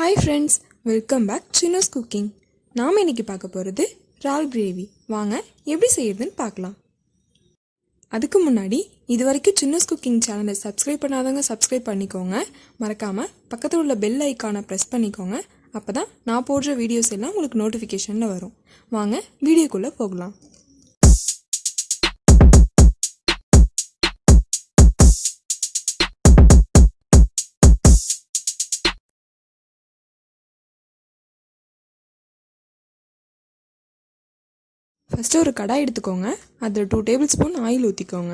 Hi friends, welcome back Chinnu's cooking. நாம் இன்னைக்கு பார்க்க போகிறது இறால் கிரேவி. வாங்க எப்படி செய்யறதுன்னு பார்க்கலாம். அதுக்கு முன்னாடி இதுவரைக்கும் Chinnu's cooking சேனலை சப்ஸ்கிரைப் பண்ணாதவங்க சப்ஸ்கிரைப் பண்ணிக்கோங்க. மறக்காம பக்கத்தில் உள்ள பெல் ஐகானை ப்ரெஸ் பண்ணிக்கோங்க. அப்பதான் நான் போடுற வீடியோஸ் எல்லாம் உங்களுக்கு நோட்டிஃபிகேஷனில் வரும். வாங்க வீடியோக்குள்ளே போகலாம். ஃபஸ்ட்டு ஒரு கடாய் எடுத்துக்கோங்க. அதில் 2 டேபிள் ஸ்பூன் ஆயில் ஊற்றிக்கோங்க.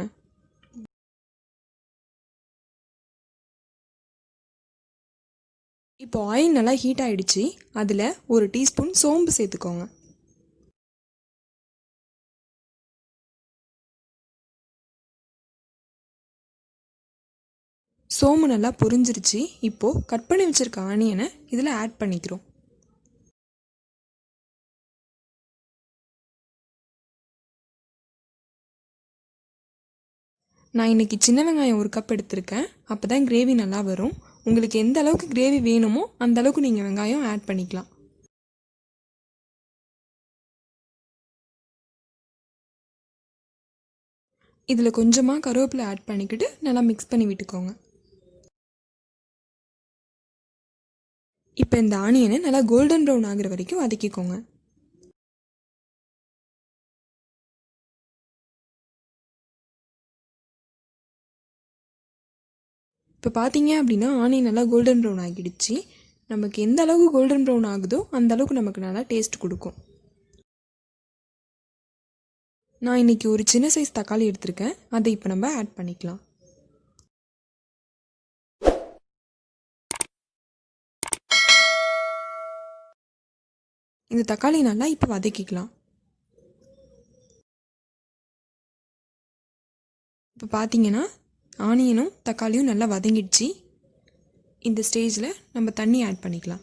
இப்போ ஆயில் நல்லா ஹீட் ஆகிடுச்சு. அதில் ஒரு டீஸ்பூன் சோம்பு சேர்த்துக்கோங்க. சோம்பு நல்லா பொரிஞ்சிருச்சு. இப்போது கட் பண்ணி வச்சுருக்க ஆனியனை இதில் ஆட் பண்ணிக்கிறோம். நான் இன்றைக்கி சின்ன வெங்காயம் 1 கப் எடுத்திருக்கேன். அப்போ தான் கிரேவி நல்லா வரும். உங்களுக்கு எந்த அளவுக்கு கிரேவி வேணுமோ அந்த அளவுக்கு நீங்கள் வெங்காயம் ஆட் பண்ணிக்கலாம். இதில் கொஞ்சமாக கருவேப்பிலை ஆட் பண்ணிக்கிட்டு நல்லா மிக்ஸ் பண்ணி விட்டுக்கோங்க. இப்போ இந்த ஆனியனை நல்லா கோல்டன் ப்ரௌன் ஆகிற வரைக்கும் வதக்கிக்கோங்க. இப்போ பார்த்தீங்க அப்படின்னா ஆனியன் நல்லா கோல்டன் ப்ரௌன் ஆகிடுச்சு. நமக்கு எந்த அளவுக்கு கோல்டன் ப்ரௌன் ஆகுதோ அந்த அளவுக்கு நமக்கு நல்லா டேஸ்ட் கொடுக்கும். நான் இன்றைக்கி ஒரு சின்ன சைஸ் தக்காளி எடுத்திருக்கேன். அதை இப்போ நம்ம ஆட் பண்ணிக்கலாம். இந்த தக்காளி நல்லா இப்போ வதக்கிக்கலாம். இப்போ பார்த்தீங்கன்னா ஆனியனும் தக்காளியும் நல்லா வதங்கிடுச்சு. இந்த ஸ்டேஜில் நம்ம தண்ணி ஆட் பண்ணிக்கலாம்.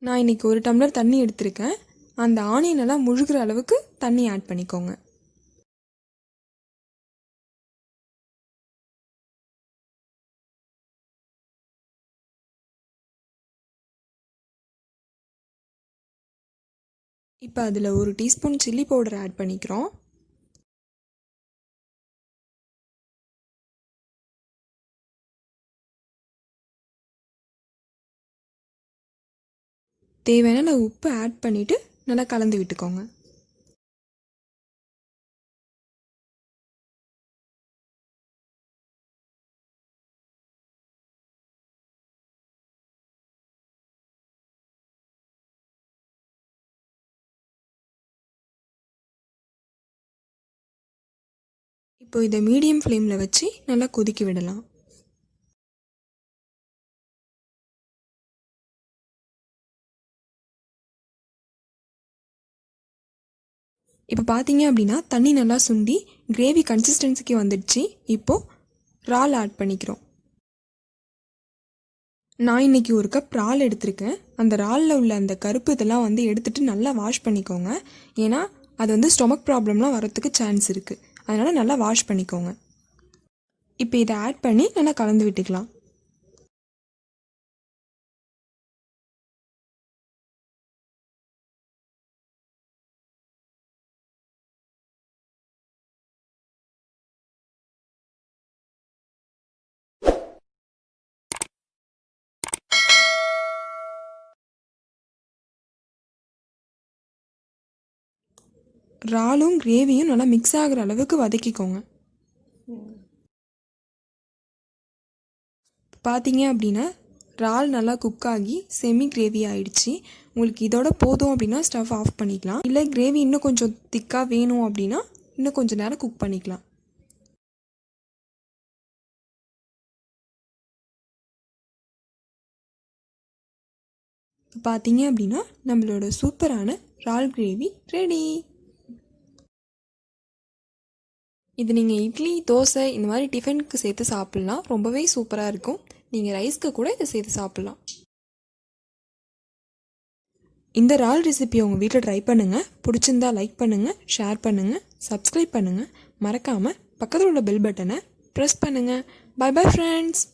நான் இன்றைக்கி 1 டம்ளர் தண்ணி எடுத்திருக்கேன். அந்த ஆனியனெல்லாம் முழுகிற அளவுக்கு தண்ணி ஆட் பண்ணிக்கோங்க. இப்போ அதில் 1 டீஸ்பூன் சில்லி பவுடர் ஆட் பண்ணிக்கிறோம். தேவையான உப்பு ஆட் பண்ணிவிட்டு நல்லா கலந்து விட்டுக்கோங்க. இப்போ இதை மீடியம் ஃப்ளேமில் வச்சு நல்லா கொதிக்க விடலாம். இப்போ பார்த்தீங்க அப்படின்னா தண்ணி நல்லா சுண்டி கிரேவி கன்சிஸ்டன்சிக்கு வந்துடுச்சு. இப்போது இறால் ஆட் பண்ணிக்கிறோம். நான் இன்றைக்கி 1 கப் இறால் எடுத்திருக்கேன். அந்த இறாலில் உள்ள அந்த கருப்பு இதெல்லாம் எடுத்துகிட்டு நல்லா வாஷ் பண்ணிக்கோங்க. ஏன்னா அது ஸ்டொமக் ப்ராப்ளம்லாம் வரத்துக்கு சான்ஸ் இருக்குது. அதனால் நல்லா வாஷ் பண்ணிக்கோங்க. இப்போ இதை ஆட் பண்ணி நல்லா கலந்து விட்டுக்கலாம். இறாலும் கிரேவியும் நல்லா மிக்ஸ் ஆகிற அளவுக்கு வதக்கிக்கோங்க. பார்த்தீங்க அப்படின்னா இறால் நல்லா குக் ஆகி செமி கிரேவி ஆகிடுச்சு. உங்களுக்கு இதோட போதும் அப்படின்னா ஸ்டவ் ஆஃப் பண்ணிக்கலாம். இல்லை கிரேவி இன்னும் கொஞ்சம் திக்காக வேணும் அப்படின்னா இன்னும் கொஞ்சம் நேரம் குக் பண்ணிக்கலாம். பார்த்தீங்க அப்படின்னா நம்மளோட சூப்பரான இறால் கிரேவி ரெடி. இது நீங்கள் இட்லி, தோசை இந்த மாதிரி டிஃபனுக்கு சேர்த்து சாப்பிட்லாம். ரொம்பவே சூப்பராக இருக்கும். நீங்கள் ரைஸ்க்கு கூட இதை சேர்த்து சாப்பிட்லாம். இந்த இறால் ரெசிபி உங்கள் வீட்டில் ட்ரை பண்ணுங்கள். பிடிச்சிருந்தா லைக் பண்ணுங்கள், ஷேர் பண்ணுங்கள், சப்ஸ்கிரைப் பண்ணுங்கள். மறக்காமல் பக்கத்தில் உள்ள பெல் பட்டனை ப்ரெஸ் பண்ணுங்கள். Bye bye friends.